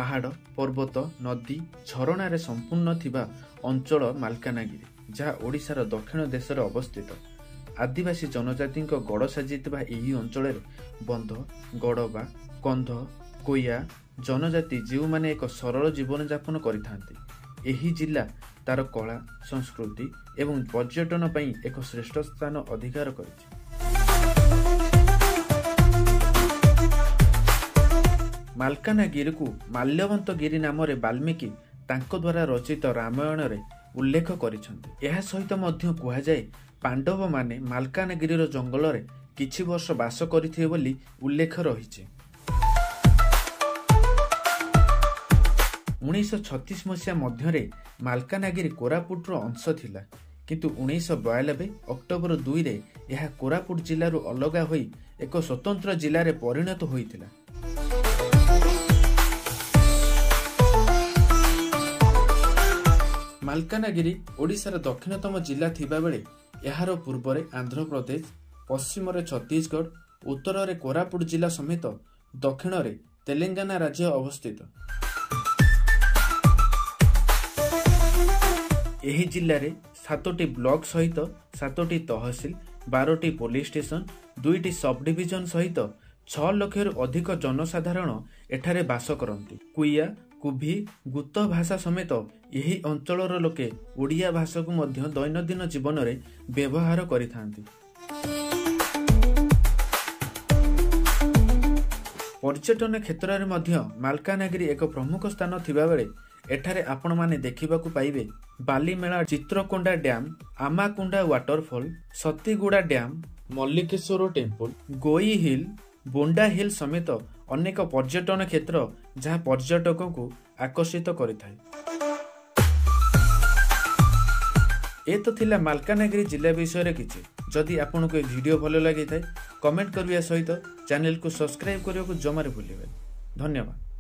पहाड़ पर्वत नदी झरणार संपूर्ण थिबा अंचल मालकानगिरी जहाँ ओडिशार दक्षिण देश अवस्थित। आदिवासी जनजाति गड़ साजिता यही अंचल बंध गड़बा कंध कोया जनजाति जो माने एक सरल जीवन यापन करिथांती। एही जिला तार कला संस्कृति एवं पर्यटन पई एक श्रेष्ठ स्थान अधिकार करिछि। मालकानगिरी को माल्यवंत गिरी नाम वाल्मीकि तांको द्वारा रचित रामायण रे उल्लेख करिसंती। एहा सहित मध्य कुहा जाय पांडव माने मालकानगिरी जंगल रे किछि वर्ष बास करिथिबे बोली उल्लेख रहिछि। 1936 मसीहा मध्य मालकानगिरी कोरापुट अंश थिला, किंतु 1992 अक्टोबर 2 रे यह कोरापुट जिल्लारू अलगा होई एक स्वतंत्र जिल्ला रे परिणत होइतिला। मालकानगिरी ओडिशार दक्षिणतम जिला थिबा बेले एहार पूर्व आंध्र प्रदेश, पश्चिम छत्तीसगढ़, उत्तर कोरापुट जिला समेत दक्षिण तेलंगाना राज्य अवस्थित। एही जिल्ला रे 7टी ब्लॉक सहित 7टी तहसील, 12टी पुलिस स्टेशन, 2टी सब डिविजन सहित 6 लाख अधिक जनसाधारण एठारे बास करती। कुया कुभी गुत भाषा समेत यही अंचलर लोके ओडिया भाषा को मध्य दैनंदिन जीवन में व्यवहार करिथांती। पर्यटन क्षेत्र में मध्य मालकानगिरी एक प्रमुख स्थान थिबा बेले एठारे आपण माने देखिबाकू पाइबे Balimela, Chitrakonda dam, Amakunda waterfall, Satiguda dam, Mallikeshwar temple, Goi hill, बोंडा हिल समेत अनेक पर्यटन क्षेत्र जहाँ पर्यटकों को आकर्षित करिथाय। ए तो थिला मालकानगिरी जिला विषय रे किछि। जदि आपन को वीडियो भलो लागि थाय कमेंट करबिया सहित चैनल को सब्सक्राइब करियो को जमारे भूलिबे। धन्यवाद।